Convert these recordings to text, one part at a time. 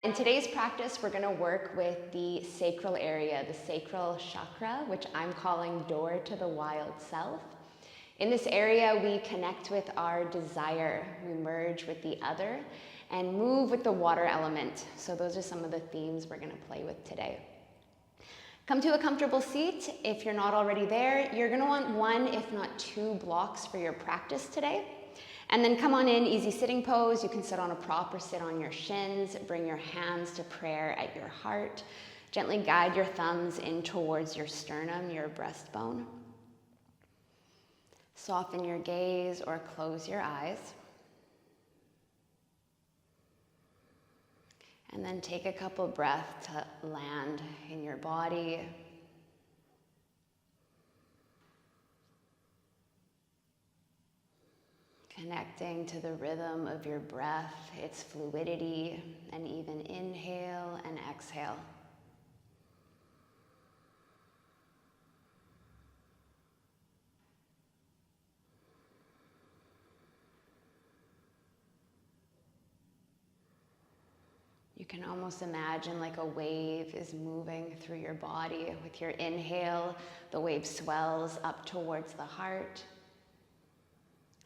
In today's practice, we're going to work with the sacral area, the sacral chakra, which I'm calling door to the wild self. In this area, we connect with our desire, we merge with the other, and move with the water element. So those are some of the themes we're going to play with today. Come to a comfortable seat. If you're not already there, you're going to want 1, if not 2 blocks for your practice today. And then come on in, easy sitting pose. You can sit on a prop or sit on your shins. Bring your hands to prayer at your heart. Gently guide your thumbs in towards your sternum, your breastbone. Soften your gaze or close your eyes. And then take a couple breaths to land in your body. Connecting to the rhythm of your breath, its fluidity, and even inhale and exhale. You can almost imagine like a wave is moving through your body. With your inhale, the wave swells up towards the heart.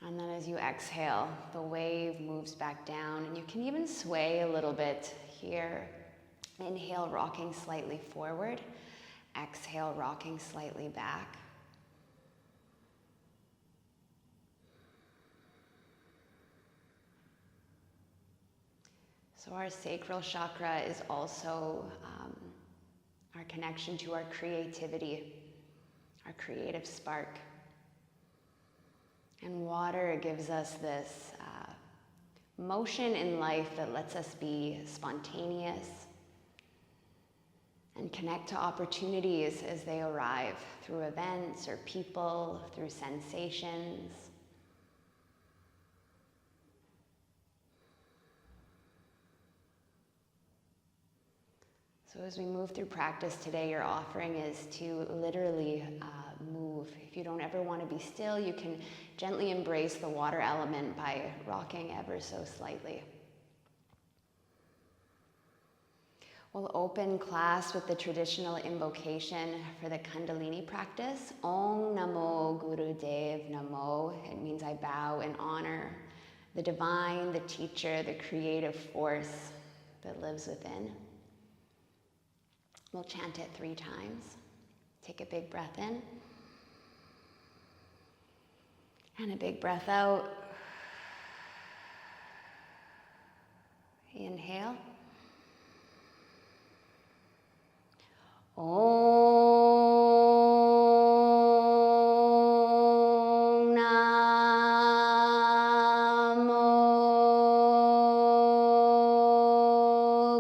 And then as you exhale, the wave moves back down, and you can even sway a little bit here. Inhale, rocking slightly forward. Exhale, rocking slightly back. So our sacral chakra is also our connection to our creativity, our creative spark. And water gives us this motion in life that lets us be spontaneous and connect to opportunities as they arrive through events or people, through sensations. So as we move through practice today, your offering is to literally move. If you don't ever want to be still, you can gently embrace the water element by rocking ever so slightly. We'll open class with the traditional invocation for the Kundalini practice. Om Namo Guru Dev Namo. It means I bow and honor the divine, the teacher, the creative force that lives within. We'll chant it 3 times. Take a big breath in. And a big breath out. Inhale. Om Namo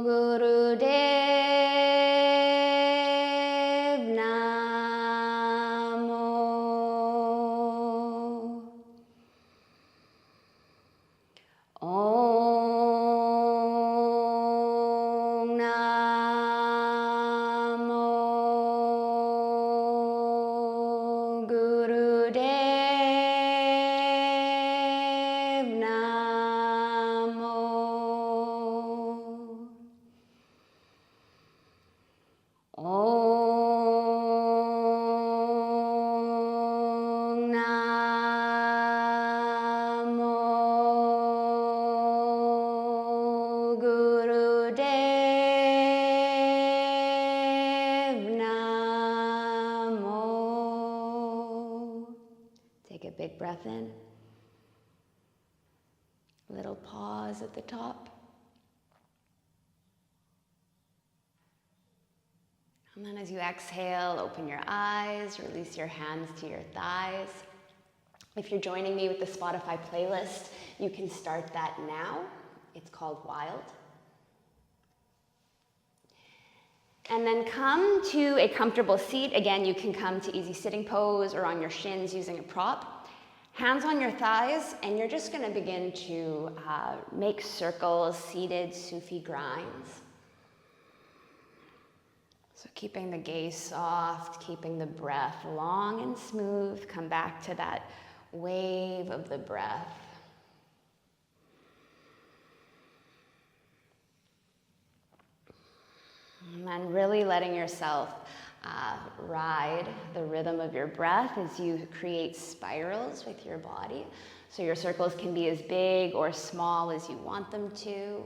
Guru Dev Namo. Om Namo Guru Dev Namo. Om Namo Guru Dev Namo. Take a big breath in. Little pause at the top. And then as you exhale, open your eyes, release your hands to your thighs. If you're joining me with the Spotify playlist, you can start that now. It's called Wild. And then come to a comfortable seat. Again, you can come to easy sitting pose or on your shins using a prop. Hands on your thighs, and you're just going to begin to make circles, seated Sufi grinds. So keeping the gaze soft, keeping the breath long and smooth. Come back to that wave of the breath. And then really letting yourself ride the rhythm of your breath as you create spirals with your body. So your circles can be as big or small as you want them to.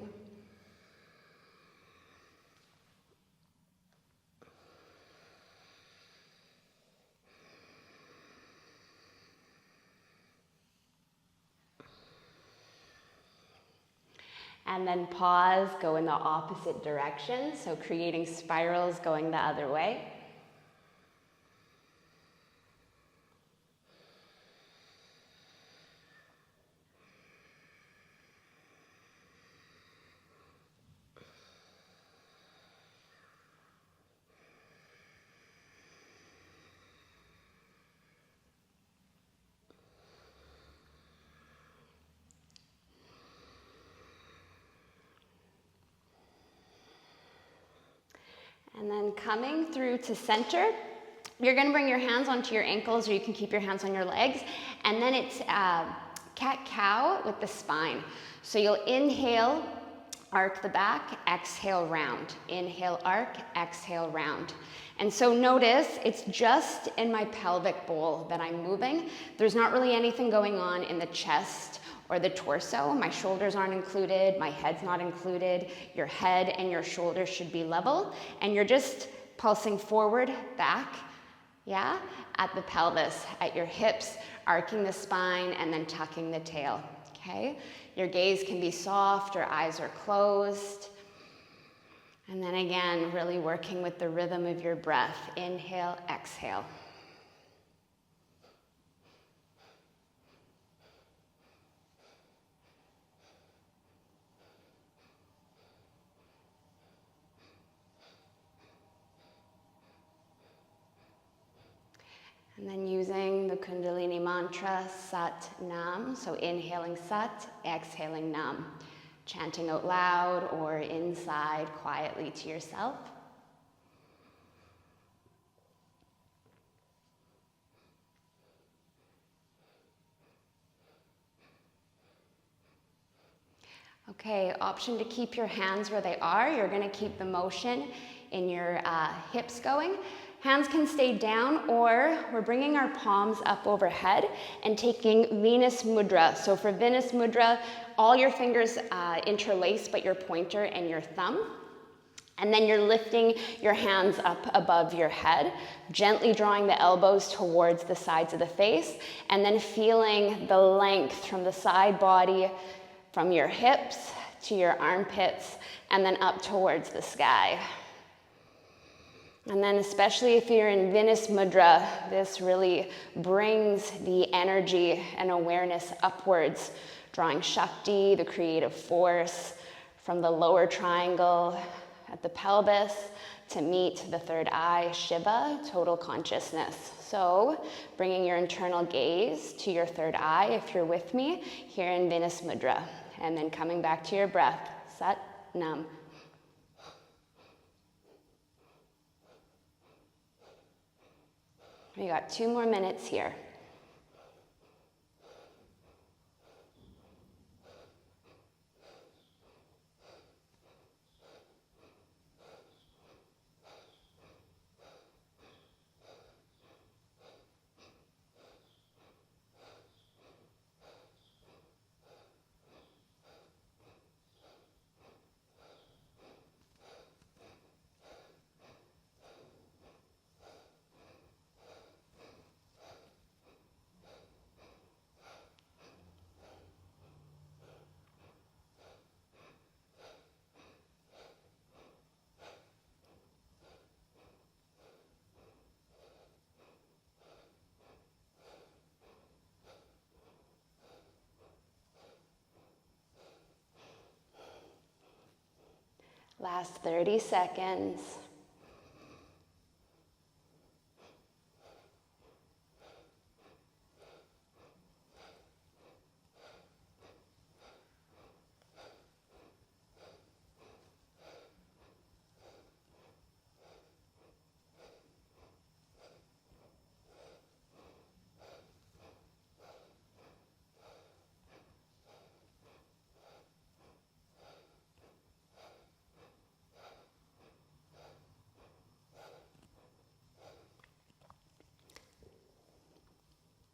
And then pause, go in the opposite direction, so creating spirals going the other way. And then coming through to center, you're going to bring your hands onto your ankles, or you can keep your hands on your legs. And then it's cat-cow with the spine. So you'll inhale, arc the back, exhale, round. Inhale, arc, exhale, round. And so notice it's just in my pelvic bowl that I'm moving. There's not really anything going on in the chest or the torso. My shoulders aren't included, my head's not included. Your head and your shoulders should be level, and you're just pulsing forward, back, yeah, at the pelvis, at your hips, arcing the spine, and then tucking the tail, okay? Your gaze can be soft, or eyes are closed. And then again, really working with the rhythm of your breath. Inhale, exhale. And then using the Kundalini mantra, Sat Nam, so inhaling Sat, exhaling Nam, chanting out loud or inside quietly to yourself. Okay, option to keep your hands where they are. You're going to keep the motion in your hips going. Hands can stay down, or we're bringing our palms up overhead and taking Venus Mudra. So for Venus Mudra, all your fingers interlace, but your pointer and your thumb. And then you're lifting your hands up above your head, gently drawing the elbows towards the sides of the face, and then feeling the length from the side body, from your hips to your armpits, and then up towards the sky. And then especially if you're in Venus Mudra, this really brings the energy and awareness upwards, drawing Shakti, the creative force, from the lower triangle at the pelvis to meet the third eye, Shiva, total consciousness. So bringing your internal gaze to your third eye, if you're with me, here in Venus Mudra. And then coming back to your breath, Sat Nam. We got 2 more minutes here. Last 30 seconds.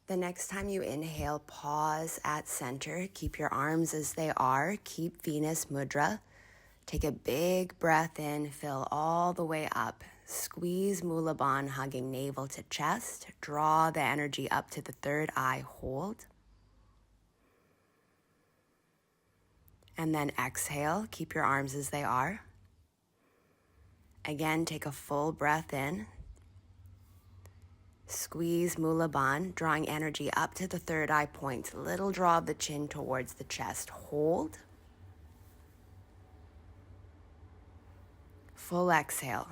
The next time you inhale, pause at center. Keep your arms as they are. Keep Venus Mudra. Take a big breath in, fill all the way up. Squeeze Mula Bandha, hugging navel to chest. Draw the energy up to the third eye, hold. And then exhale, keep your arms as they are. Again, take a full breath in. Squeeze Mula Bandha, drawing energy up to the third eye point. Little draw of the chin towards the chest, hold. Full exhale.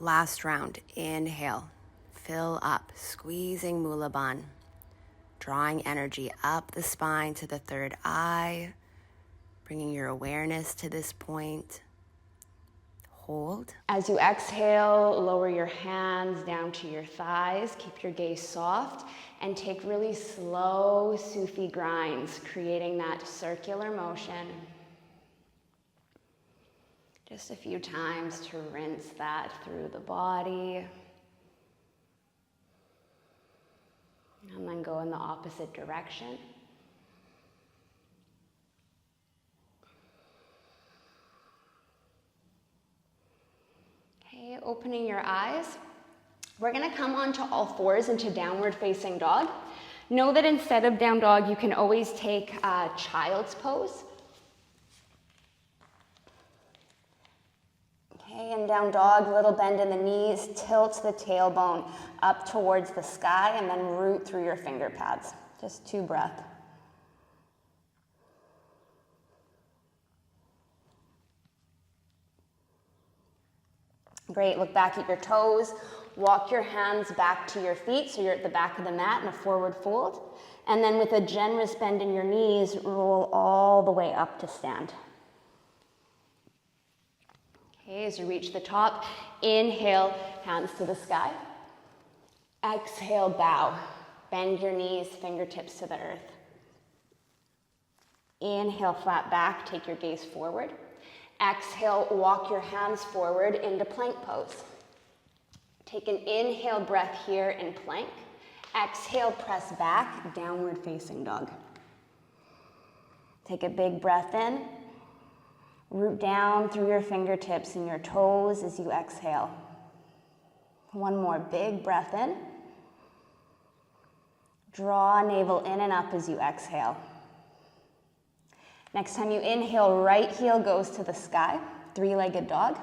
Last round, inhale, fill up, squeezing Mula Bandha, drawing energy up the spine to the third eye, bringing your awareness to this point. Hold. As you exhale, lower your hands down to your thighs, keep your gaze soft, and take really slow Sufi grinds, creating that circular motion. Just a few times to rinse that through the body. And then go in the opposite direction. Okay, opening your eyes. We're gonna come onto all fours into downward facing dog. Know that instead of down dog, you can always take child's pose. Okay, and down dog, little bend in the knees, tilt the tailbone up towards the sky, and then root through your finger pads. Just 2 breaths. Great, look back at your toes. Walk your hands back to your feet so you're at the back of the mat in a forward fold. And then with a generous bend in your knees, roll all the way up to stand. Okay, as you reach the top, inhale, hands to the sky. Exhale, bow. Bend your knees, fingertips to the earth. Inhale, flat back, take your gaze forward. Exhale, walk your hands forward into plank pose. Take an inhale breath here in plank. Exhale, press back, downward facing dog. Take a big breath in. Root down through your fingertips and your toes as you exhale. One more big breath in. Draw navel in and up as you exhale. Next time you inhale, right heel goes to the sky, 3-legged dog.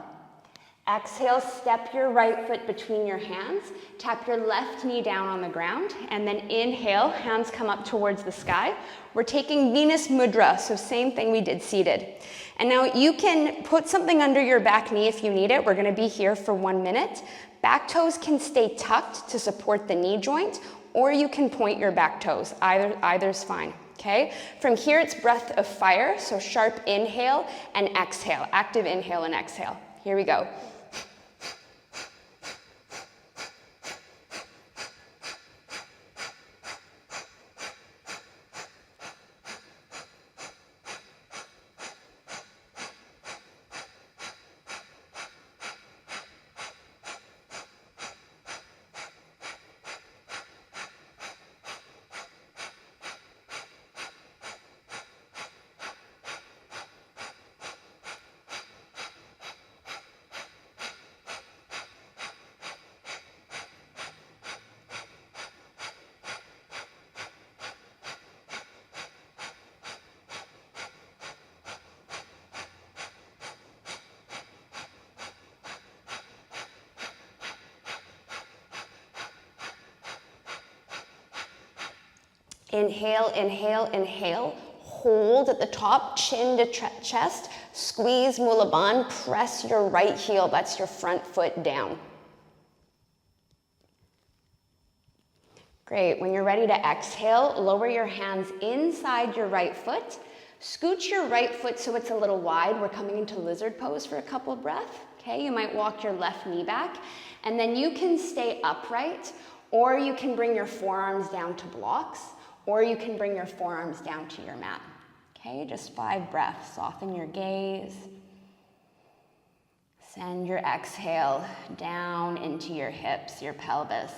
Exhale, step your right foot between your hands, tap your left knee down on the ground, and then inhale, hands come up towards the sky. We're taking Venus Mudra, so same thing we did seated. And now you can put something under your back knee if you need it. We're gonna be here for 1 minute. Back toes can stay tucked to support the knee joint, or you can point your back toes. Either's fine, okay? From here, it's breath of fire, so sharp inhale and exhale, active inhale and exhale. Here we go. Inhale, inhale, inhale. Hold at the top, chin to chest. Squeeze Mula Bandha, press your right heel, that's your front foot down. Great, when you're ready to exhale, lower your hands inside your right foot. Scooch your right foot so it's a little wide. We're coming into lizard pose for a couple of breaths. Okay, you might walk your left knee back, and then you can stay upright, or you can bring your forearms down to blocks, or you can bring your forearms down to your mat. Okay, just 5 breaths. Soften your gaze. Send your exhale down into your hips, your pelvis.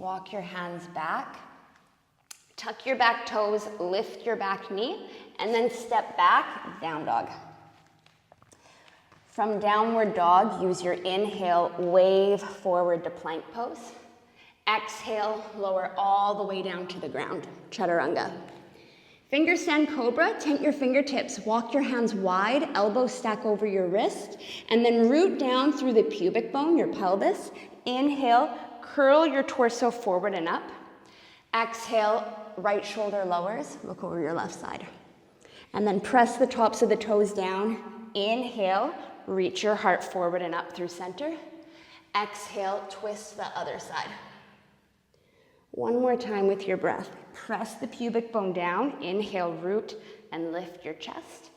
walk your hands back. Tuck your back toes, lift your back knee, and then step back, down dog. From downward dog, use your inhale, wave forward to plank pose. Exhale, lower all the way down to the ground, chaturanga. Finger stand cobra, tent your fingertips, walk your hands wide, elbows stack over your wrist, and then root down through the pubic bone, your pelvis. Inhale, curl your torso forward and up. Exhale, right shoulder lowers, look over your left side. And then press the tops of the toes down. Inhale, reach your heart forward and up through center. Exhale, twist the other side. One more time with your breath. Press the pubic bone down. Inhale, root and lift your chest.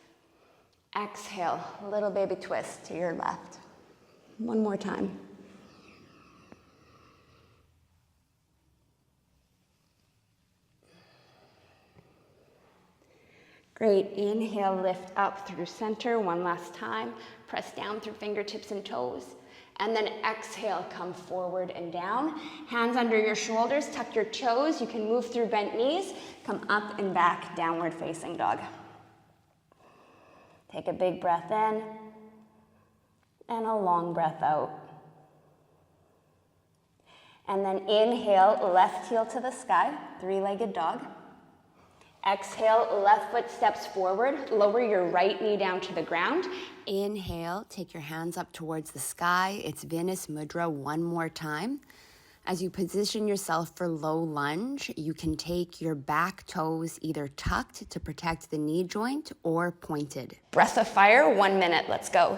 Exhale, little baby twist to your left. One more time. Great, inhale, lift up through center one last time. Press down through fingertips and toes. And then exhale, come forward and down. Hands under your shoulders, tuck your toes. You can move through bent knees. Come up and back, downward facing dog. Take a big breath in and a long breath out. And then inhale, left heel to the sky, three-legged dog. Exhale, left foot steps forward. Lower your right knee down to the ground. Inhale, take your hands up towards the sky. It's Venus Mudra one more time. As you position yourself for low lunge, you can take your back toes either tucked to protect the knee joint or pointed. Breath of fire, 1 minute, let's go.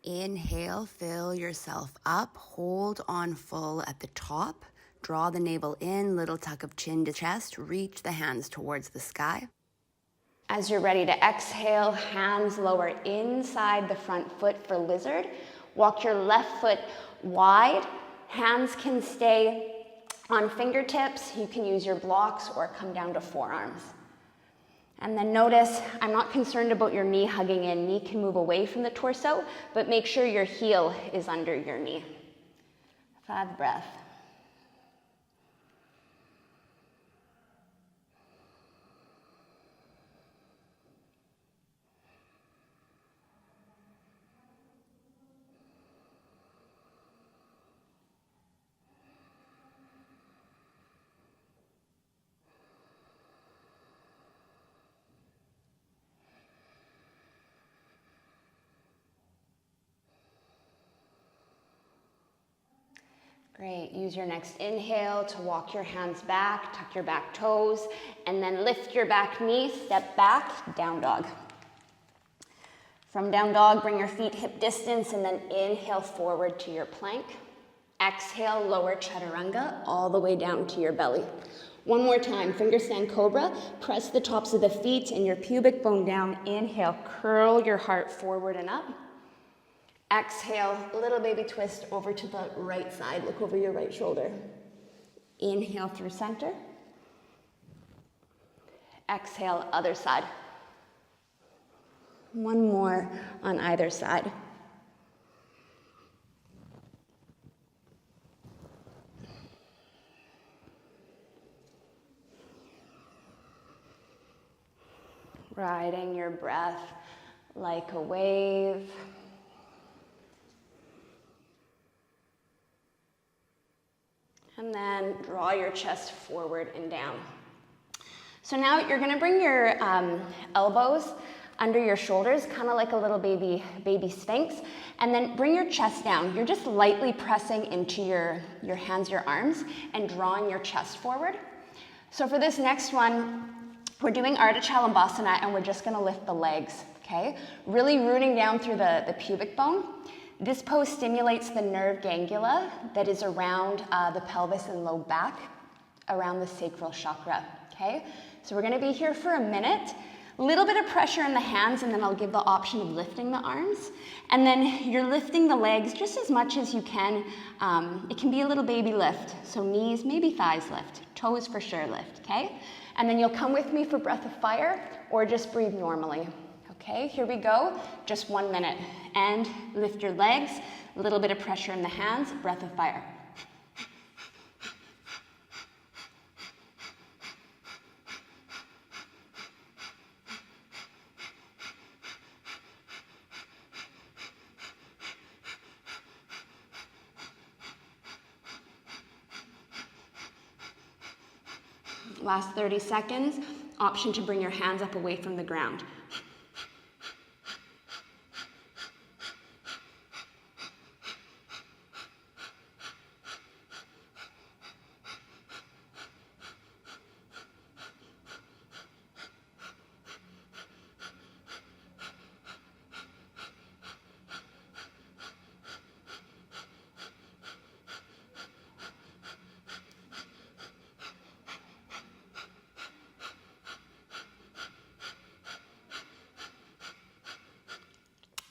Inhale, fill yourself up, hold on full at the top, draw the navel in, little tuck of chin to chest, reach the hands towards the sky. As you're ready to exhale, hands lower inside the front foot for lizard. Walk your left foot wide, hands can stay on fingertips, you can use your blocks or come down to forearms. And then notice, I'm not concerned about your knee hugging in. Knee can move away from the torso, but make sure your heel is under your knee. 5 breaths. Great, use your next inhale to walk your hands back, tuck your back toes, and then lift your back knee, step back, down dog. From down dog, bring your feet hip distance and then inhale forward to your plank. Exhale, lower chaturanga all the way down to your belly. One more time, finger stand cobra, press the tops of the feet and your pubic bone down. Inhale, curl your heart forward and up. Exhale, little baby twist over to the right side. Look over your right shoulder. Inhale through center. Exhale, other side. One more on either side. Riding your breath like a wave. And then draw your chest forward and down. So now you're gonna bring your elbows under your shoulders, kind of like a little baby sphinx, and then bring your chest down. You're just lightly pressing into your hands, your arms, and drawing your chest forward. So for this next one, we're doing Ardha Chaturanga, and we're just gonna lift the legs, okay? Really rooting down through the pubic bone. This pose stimulates the nerve ganglia that is around the pelvis and low back, around the sacral chakra, okay? So we're gonna be here for a minute. A little bit of pressure in the hands, and then I'll give the option of lifting the arms. And then you're lifting the legs just as much as you can. It can be a little baby lift. So knees, maybe thighs lift. Toes for sure lift, okay? And then you'll come with me for breath of fire, or just breathe normally. Okay, here we go. Just 1 minute. And lift your legs, a little bit of pressure in the hands, breath of fire. Last 30 seconds, option to bring your hands up away from the ground.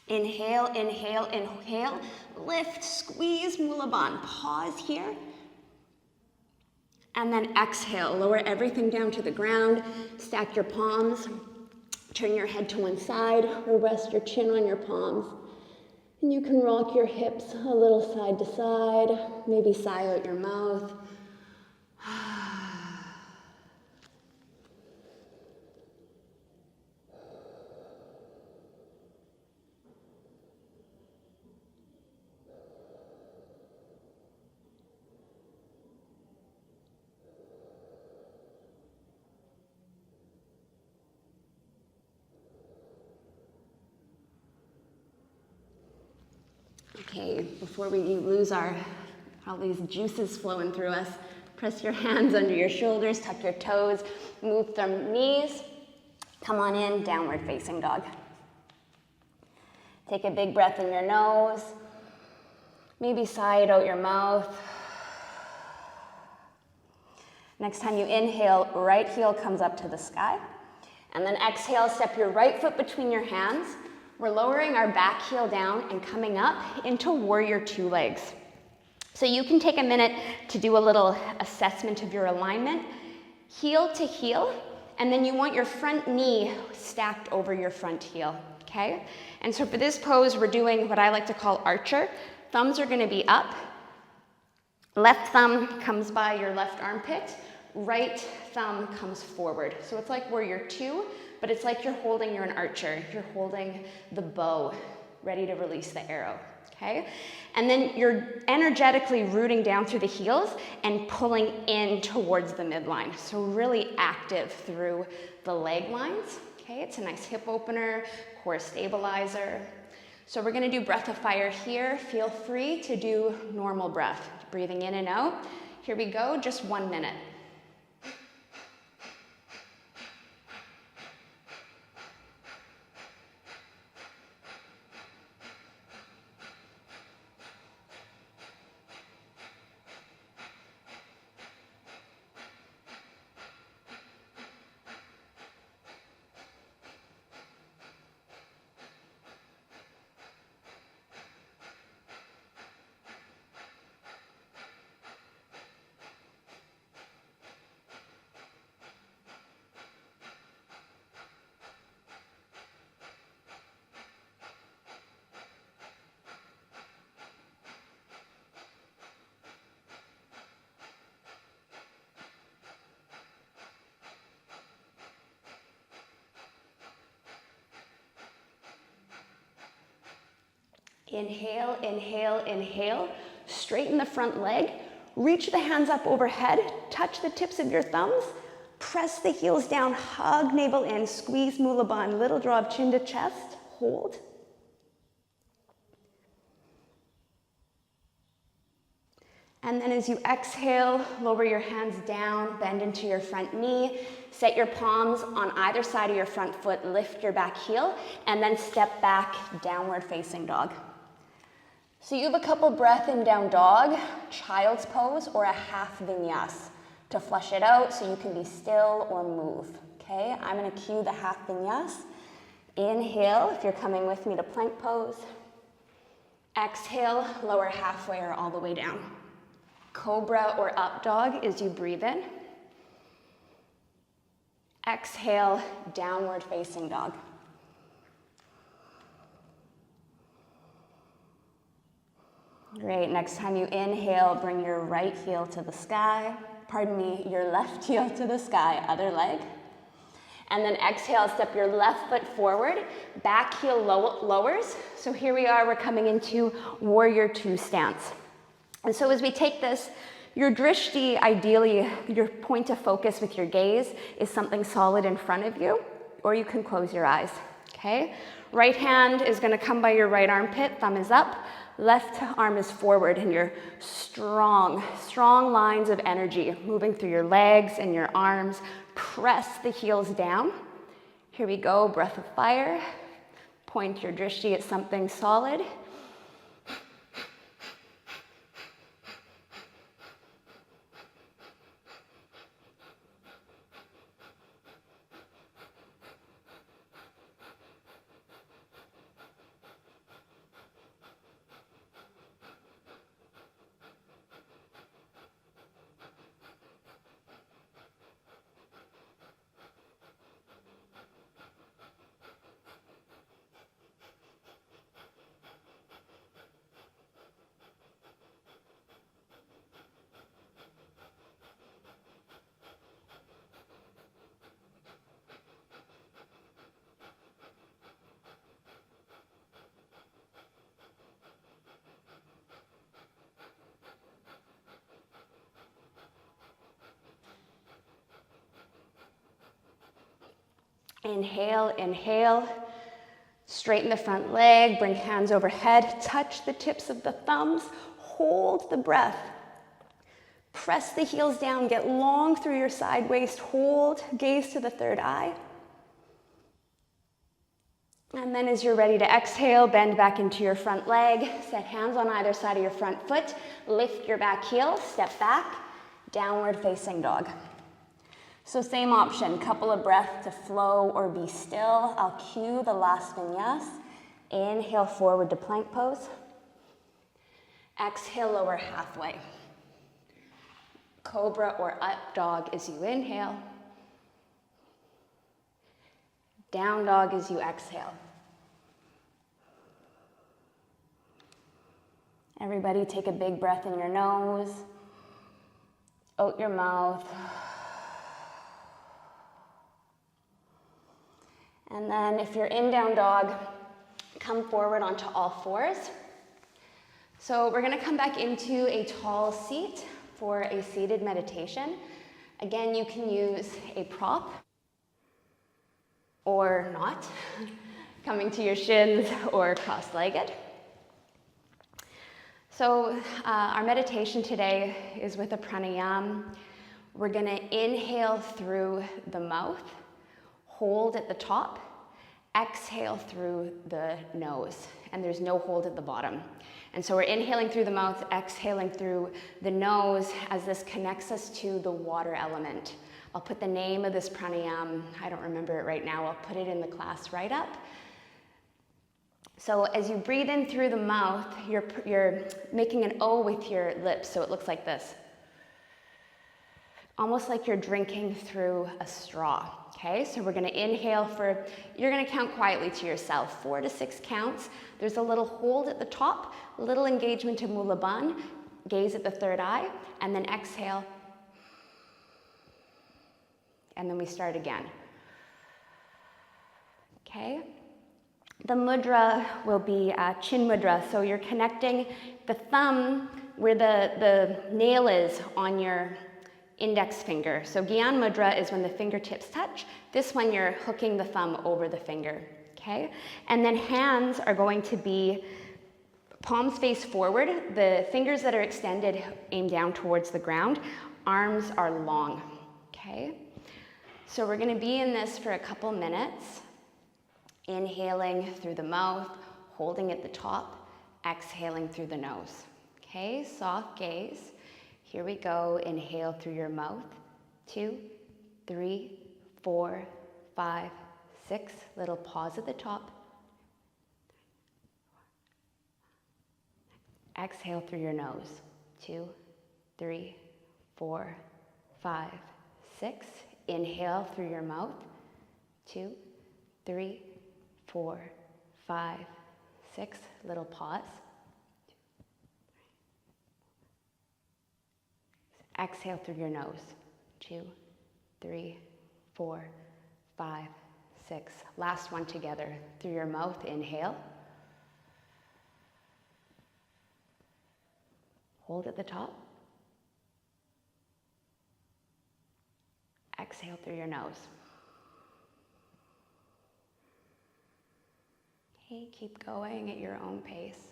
Inhale, inhale, inhale, lift, squeeze, Mula Bandha. Pause here. And then exhale, lower everything down to the ground, stack your palms, turn your head to one side, or rest your chin on your palms. And you can rock your hips a little side to side, maybe sigh out your mouth. Okay, before we lose all these juices flowing through us, press your hands under your shoulders, tuck your toes, move from knees. Come on in, downward facing dog. Take a big breath in your nose. Maybe sigh it out your mouth. Next time you inhale, right heel comes up to the sky. And then exhale, step your right foot between your hands. We're lowering our back heel down and coming up into warrior two legs. So you can take a minute to do a little assessment of your alignment, heel to heel, and then you want your front knee stacked over your front heel, okay? And so for this pose, we're doing what I like to call archer. Thumbs are gonna be up. Left thumb comes by your left armpit. Right thumb comes forward. So it's like warrior two, but it's like you're an archer. You're holding the bow, ready to release the arrow, okay? And then you're energetically rooting down through the heels and pulling in towards the midline. So really active through the leg lines, okay? It's a nice hip opener, core stabilizer. So we're gonna do breath of fire here. Feel free to do normal breath, breathing in and out. Here we go, just 1 minute. Inhale, inhale, inhale. Straighten the front leg. Reach the hands up overhead, touch the tips of your thumbs, press the heels down, hug navel in, squeeze Mula Bandha, little draw of chin to chest, hold. And then as you exhale, lower your hands down, bend into your front knee, set your palms on either side of your front foot, lift your back heel, and then step back, downward facing dog. So you have a couple breath in down dog, child's pose, or a half vinyasa to flush it out so you can be still or move, okay? I'm gonna cue the half vinyasa. Inhale, if you're coming with me to plank pose. Exhale, lower halfway or all the way down. Cobra or up dog as you breathe in. Exhale, downward facing dog. Great, next time you inhale, bring your right heel to the sky. Pardon me, your left heel to the sky, other leg. And then exhale, step your left foot forward, back heel lowers. So here we are, we're coming into warrior two stance. And so as we take this, your drishti, ideally, your point of focus with your gaze is something solid in front of you, or you can close your eyes, okay? Right hand is gonna come by your right armpit, thumb is up, left arm is forward, and your strong lines of energy moving through your legs and your arms. Press the heels down. Here we go, breath of fire. Point your drishti at something solid. Inhale, inhale. Straighten the front leg, bring hands overhead, touch the tips of the thumbs, hold the breath. Press the heels down, get long through your side waist, hold, gaze to the third eye. And then as you're ready to exhale, bend back into your front leg, set hands on either side of your front foot, lift your back heel, step back, downward facing dog. So same option, couple of breaths to flow or be still. I'll cue the last vinyasa. Inhale forward to plank pose. Exhale, lower halfway. Cobra or up dog as you inhale. Down dog as you exhale. Everybody take a big breath in your nose. Out your mouth. And then if you're in down dog, come forward onto all fours. So we're gonna come back into a tall seat for a seated meditation. Again, you can use a prop or not, coming to your shins or cross-legged. So our meditation today is with a pranayama. We're gonna inhale through the mouth, hold at the top, exhale through the nose, and there's no hold at the bottom. And so we're inhaling through the mouth, exhaling through the nose as this connects us to the water element. I'll put the name of this pranayama, I don't remember it right now, I'll put it in the class right up. So as you breathe in through the mouth, you're making an O with your lips, so it looks like this. Almost like you're drinking through a straw, okay? So we're gonna inhale you're gonna count quietly to yourself, 4 to 6 counts. There's a little hold at the top, a little engagement to Mula Bandha, gaze at the third eye, and then exhale. And then we start again. Okay? The mudra will be chin mudra, so you're connecting the thumb where the nail is on your index finger. So Gyan Mudra is when the fingertips touch. This one, you're hooking the thumb over the finger, okay? And then hands are going to be palms face forward. The fingers that are extended aim down towards the ground. Arms are long, okay? So we're gonna be in this for a couple minutes. Inhaling through the mouth, holding at the top, exhaling through the nose. Okay, soft gaze. Here we go. Inhale through your mouth. 2, 3, 4, 5, 6. Little pause at the top. Exhale through your nose. 2, 3, 4, 5, 6. Inhale through your mouth. 2, 3, 4, 5, 6. Little pause. Exhale through your nose. 2, 3, 4, 5, 6. Last one together. Through your mouth, inhale. Hold at the top. Exhale through your nose. Okay, keep going at your own pace.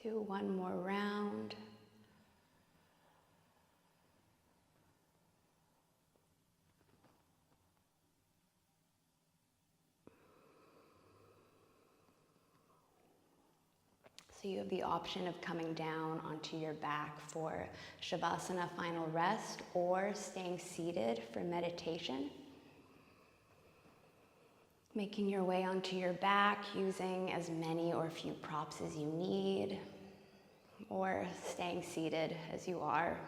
Do one more round. So you have the option of coming down onto your back for Shavasana, final rest, or staying seated for meditation. Making your way onto your back using as many or few props as you need, or staying seated as you are.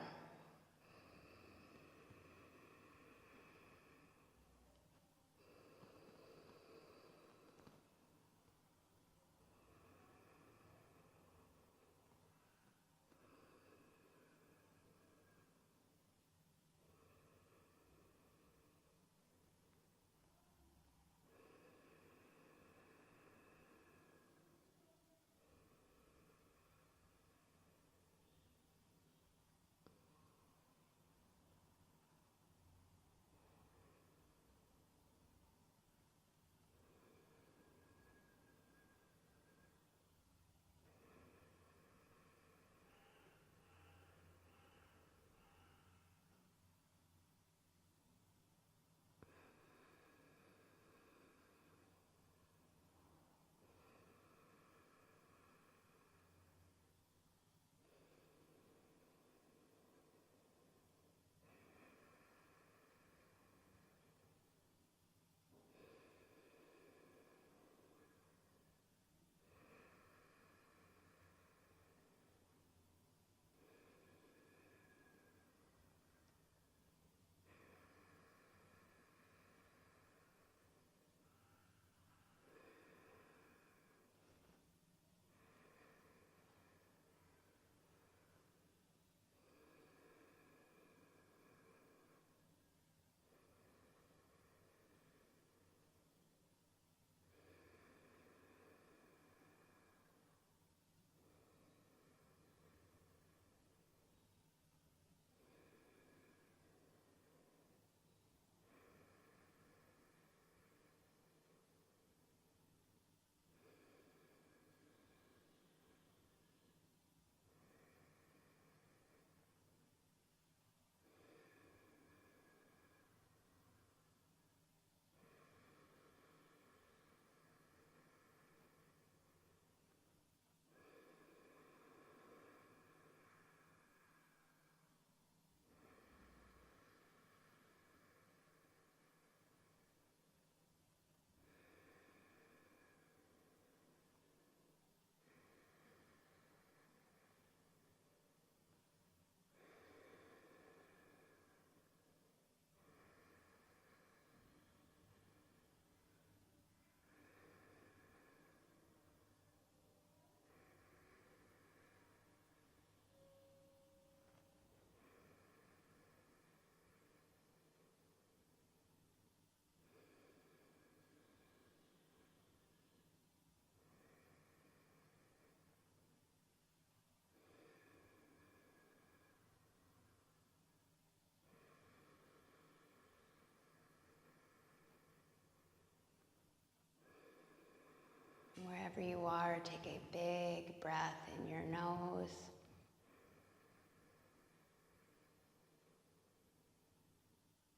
Wherever you are, take a big breath in your nose.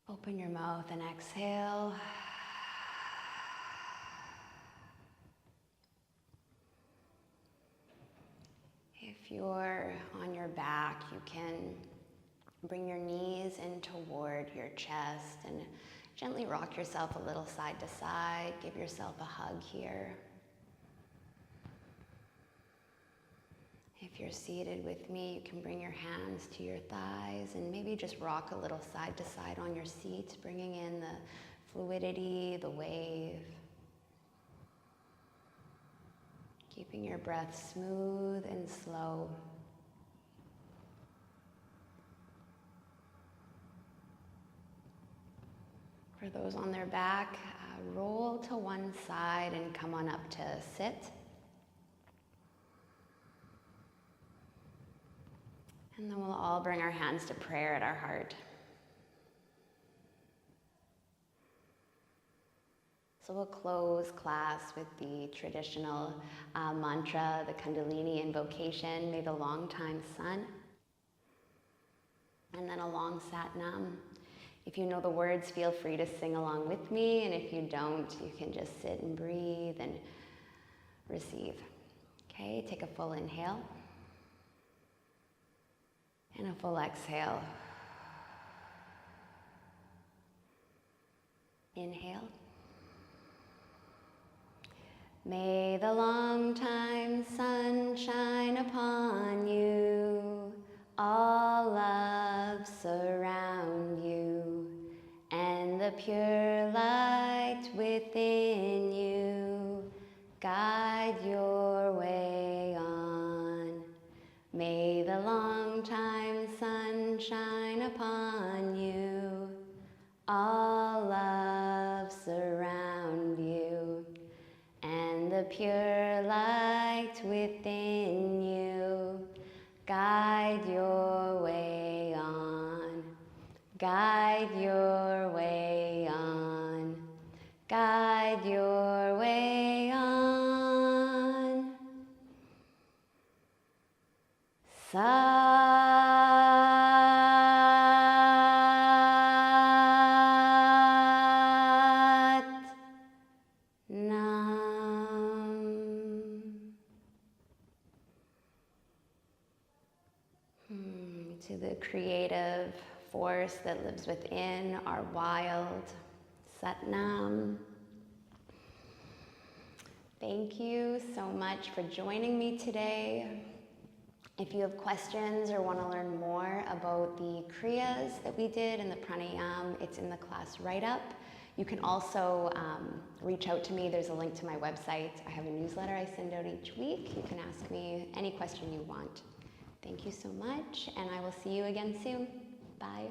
Open your mouth and exhale. If you're on your back, you can bring your knees in toward your chest and gently rock yourself a little side to side. Give yourself a hug here. If you're seated with me, you can bring your hands to your thighs and maybe just rock a little side to side on your seat, bringing in the fluidity, the wave. Keeping your breath smooth and slow. For those on their back, roll to one side and come on up to sit. And then we'll all bring our hands to prayer at our heart. So we'll close class with the traditional mantra, the Kundalini invocation, may the long time sun, and then a long Sat Nam. If you know the words, feel free to sing along with me, and if you don't, you can just sit and breathe and receive. Okay, take a full inhale and a full exhale. Inhale. May the long time sun shine upon you, all love surround you, and the pure light within you guide your way on. May the long time sun shine upon you, all love surround you, and the pure light within you guide your way on, guide your way on, guide your way on. Sat Nam. To the creative force that lives within our wild, Sat Nam. Thank you so much for joining me today. If you have questions or want to learn more about the Kriyas that we did and the Pranayama, it's in the class write-up. You can also reach out to me. There's a link to my website. I have a newsletter I send out each week. You can ask me any question you want. Thank you so much, and I will see you again soon. Bye.